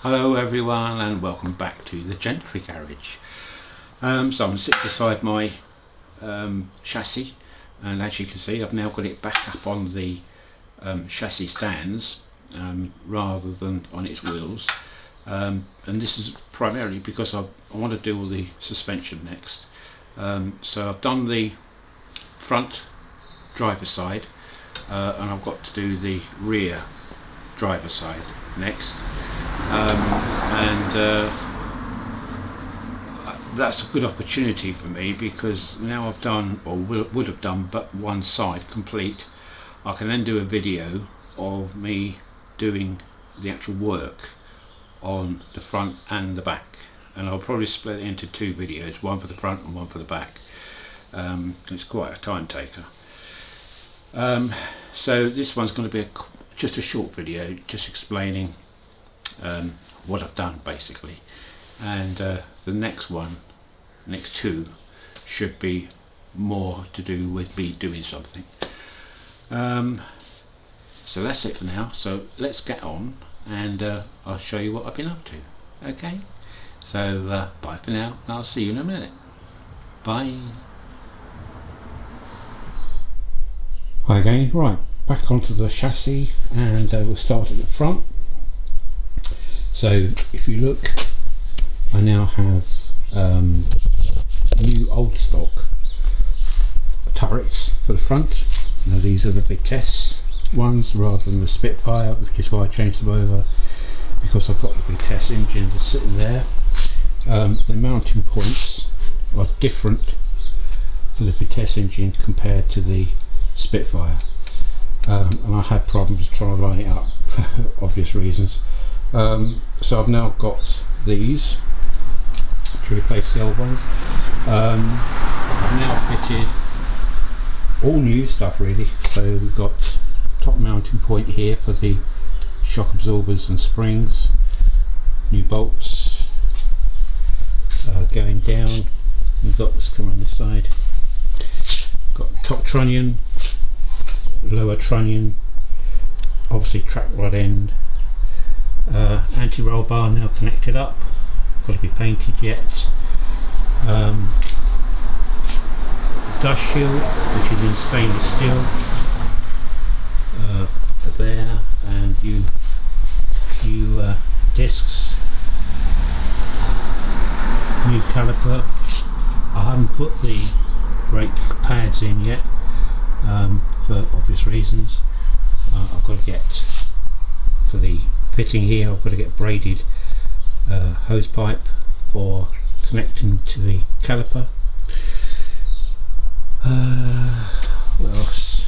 Hello everyone and welcome back to the Gentry garage. So I'm going to sit beside my chassis, and as you can see I've now got it back up on the chassis stands rather than on its wheels, and this is primarily because I want to do all the suspension next. So I've done the front driver side and I've got to do the rear driver side next, that's a good opportunity for me because now I've done, or would have done, but one side complete. I can then do a video of me doing the actual work on the front and the back, and I'll probably split it into two videos, one for the front and one for the back. It's quite a time taker. So this one's going to be just a short video, just explaining what I've done basically, and the next two should be more to do with me doing something. So that's it for now, so let's get on and I'll show you what I've been up to. Okay, so bye for now, and I'll see you in a minute. Bye. Hi again. Right, back onto the chassis, and we'll start at the front. So if you look, I now have new old stock turrets for the front. Now these are the Vitesse ones rather than the Spitfire, which is why I changed them over, because I've got the Vitesse engines sitting there. The mounting points are different for the Vitesse engine compared to the Spitfire, and I had problems trying to line it up for obvious reasons. So I've now got these to replace the old ones. I've now fitted all new stuff really, so we've got top mounting point here for the shock absorbers and springs, new bolts going down, we've got this come around this side, got top trunnion, lower trunnion, obviously track rod end, anti-roll bar now connected up, got to be painted yet, dust shield which is in stainless steel for there, and new discs, new caliper. I haven't put the brake pads in yet for obvious reasons. I've got to get, for the fitting here, I've got to get braided hose pipe for connecting to the caliper. What else?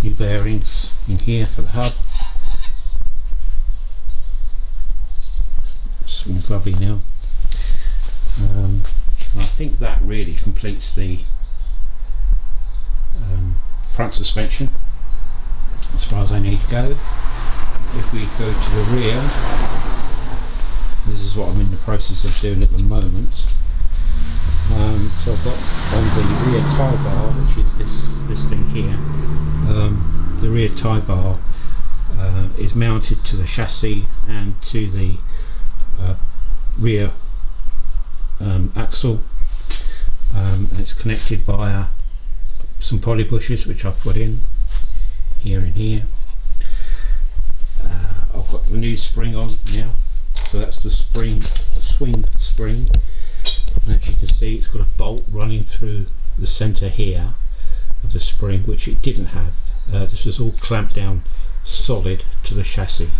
New bearings in here for the hub. Swings lovely now. I think that really completes the front suspension as far as I need to go. If we go to the rear, this is what I'm in the process of doing at the moment. So I've got on the rear tie bar, which is this thing here, the rear tie bar is mounted to the chassis and to the rear axle, and it's connected via some poly bushes which I've put in here and here. I've got the new spring on now, so that's the swing spring, and as you can see it's got a bolt running through the centre here of the spring, which it didn't have. This was all clamped down solid to the chassis.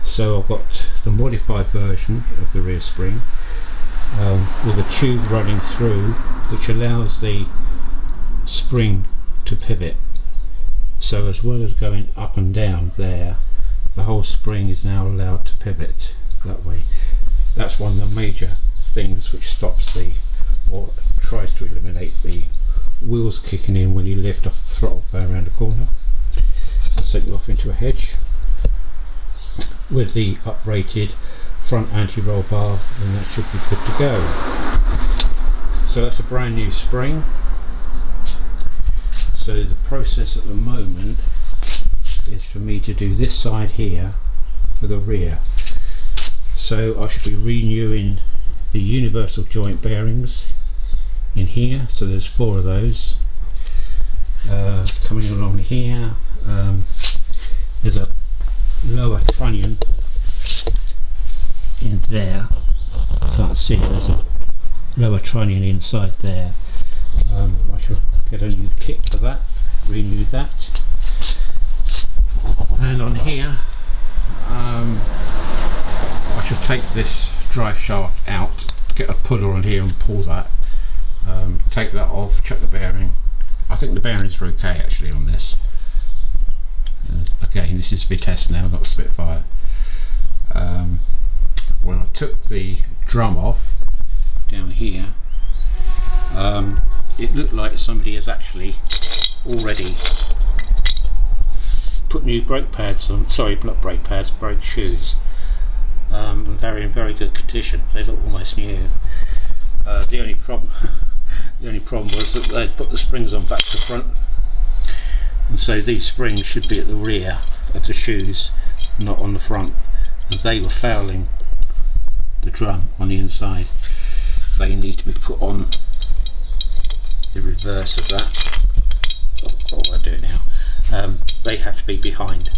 So I've got the modified version of the rear spring with a tube running through which allows the spring to pivot. So as well as going up and down there, the whole spring is now allowed to pivot that way. That's one of the major things which stops or tries to eliminate the wheels kicking in when you lift off the throttle going around the corner and set you off into a hedge. With the uprated front anti-roll bar, then that should be good to go. So that's a brand new spring. So the process at the moment is for me to do this side here for the rear. So I should be renewing the universal joint bearings in here, so there's 4 of those coming along here. There's a lower trunnion in there, can't see it, there's a lower trunnion inside there. I shall get a new kit for that, renew that. And on here I shall take this drive shaft out, get a puller on here and pull that, take that off, check the bearing. I think the bearings are okay actually on this. Again, this is Vitesse now, not Spitfire. When I took the drum off down here, it looked like somebody has actually already put new brake pads on, sorry, not brake pads, brake shoes. And they're in very good condition, they look almost new. The only problem was that they'd put the springs on back to front, and so these springs should be at the rear of the shoes, not on the front, and they were fouling the drum on the inside. They need to be put on the reverse of that. What will I do now? They have to be behind.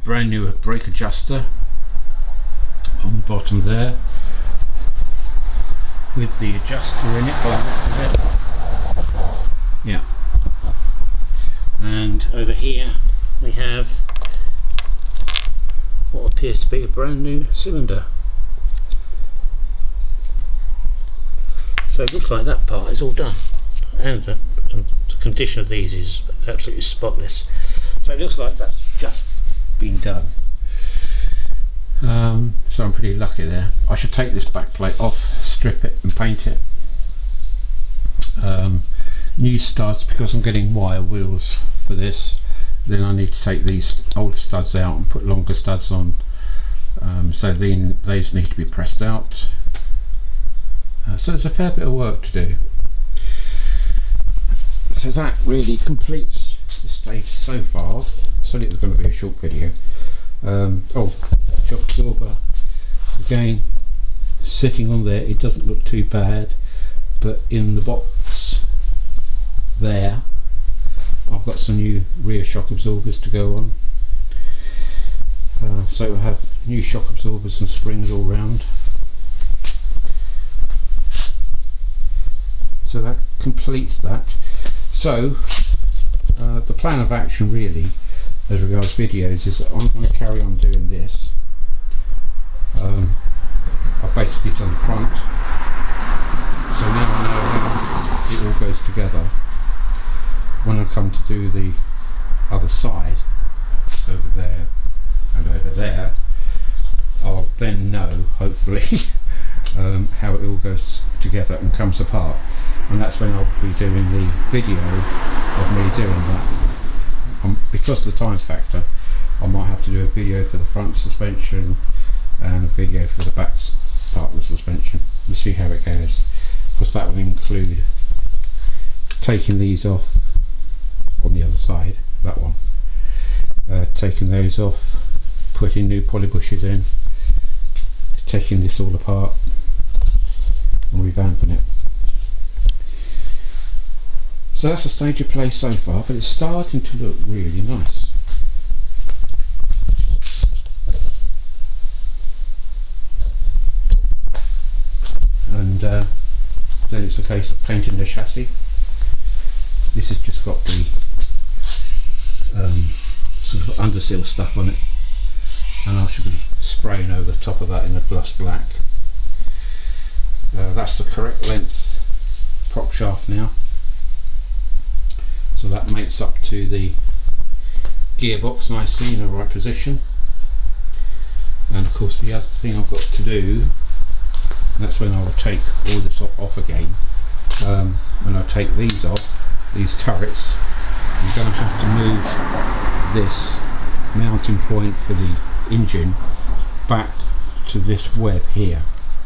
Brand new brake adjuster on the bottom there, with the adjuster in it by the looks of it. Yeah. And over here we have what appears to be a brand new cylinder. So it looks like that part is all done, and the condition of these is absolutely spotless. So it looks like that's just been done. So I'm pretty lucky there. I should take this back plate off, strip it and paint it. New studs, because I'm getting wire wheels for this, then I need to take these old studs out and put longer studs on. So then these need to be pressed out. So there's a fair bit of work to do. So that really completes the stage so far. So it was going to be a short video. Oh, shock absorber again sitting on there. It doesn't look too bad, but in the box there I've got some new rear shock absorbers to go on. So we'll have new shock absorbers and springs all round. So that completes that. So the plan of action really as regards videos is that I'm going to carry on doing this. I've basically done the front, so now I know how it all goes together. When I come to do the other side, over there and over there, I'll then know, hopefully, how it all goes together and comes apart, and that's when I'll be doing the video of me doing that. Because of the time factor, I might have to do a video for the front suspension and a video for the back part of the suspension. We'll see how it goes, because that will include taking these off on the other side, that one, taking those off, putting new poly bushes in, taking this all apart and revamping it. So that's the stage of play so far, but it's starting to look really nice. And then it's a case of painting the chassis. This has just got the sort of underseal stuff on it, and I should be spraying over the top of that in a gloss black. That's the correct length prop shaft now. So that mates up to the gearbox nicely in the right position. And of course the other thing I've got to do, and that's when I will take all this off again, when I take these off, these turrets, I'm going to have to move this mounting point for the engine back to this web here.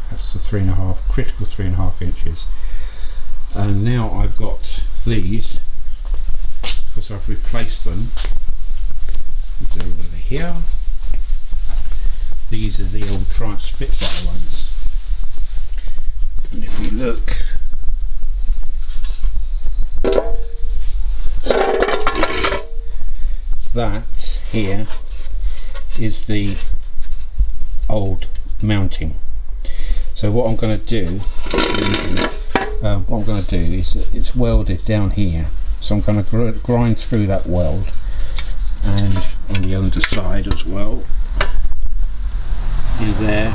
That's the 3.5, critical 3.5 inches. And now I've got these, because I've replaced them, over here, is the old Spitfire ones. And if we look, that here is the old mounting. So what I'm going to do, is it's welded down here. So I'm going to grind through that weld, and on the underside as well, in there,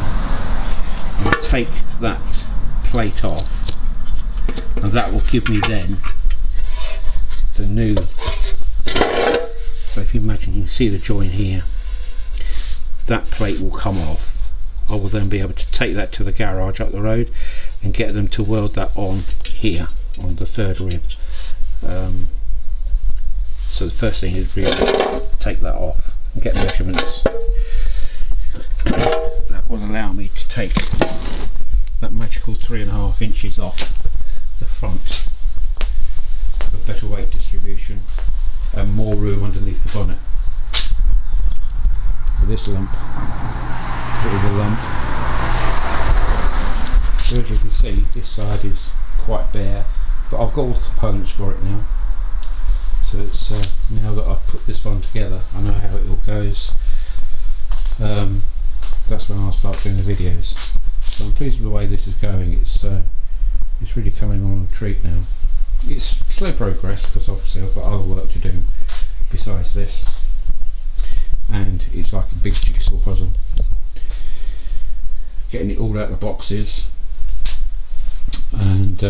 and take that plate off, and that will give me then the new. So if you imagine, you can see the joint here, that plate will come off. I will then be able to take that to the garage up the road and get them to weld that on here on the third rib. So the first thing is really take that off and get measurements. That will allow me to take that magical 3.5 inches off the front for better weight distribution and more room underneath the bonnet for this lump. It is a lump. So as you can see, this side is quite bare, but I've got all the components for it now. So it's now that I've put this one together, I know how it all goes. That's when I'll start doing the videos. So I'm pleased with the way this is going. It's really coming on a treat now. It's slow progress because obviously I've got other work to do besides this, and it's like a big jigsaw puzzle. Getting it all out of the boxes and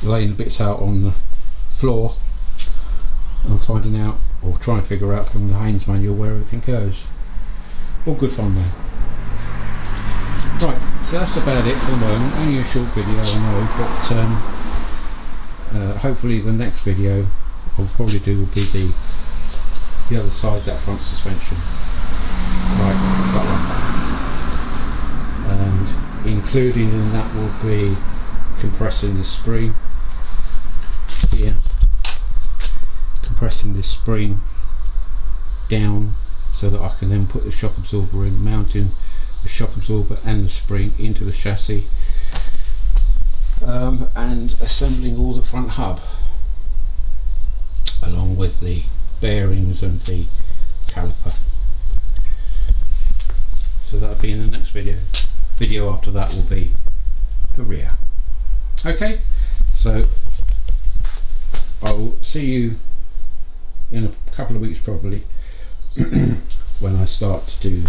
laying the bits out on the floor and finding out, or trying to figure out from the Haynes manual where everything goes. All good fun there. Right, so that's about it for the moment. Only a short video, I know, but hopefully the next video I'll probably do will be the other side, that front suspension. Right, that one. And including in that will be compressing this spring here, compressing this spring down so that I can then put the shock absorber in, mounting the shock absorber and the spring into the chassis, and assembling all the front hub along with the bearings and the caliper. So that'll be in the next video. Video after that will be the rear. Okay, so I'll see you in a couple of weeks probably when I start to do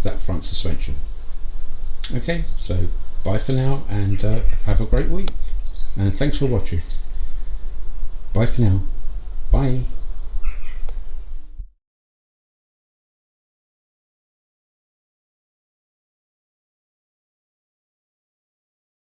that front suspension. Okay, so bye for now, and have a great week, and thanks for watching. Bye for now. Bye.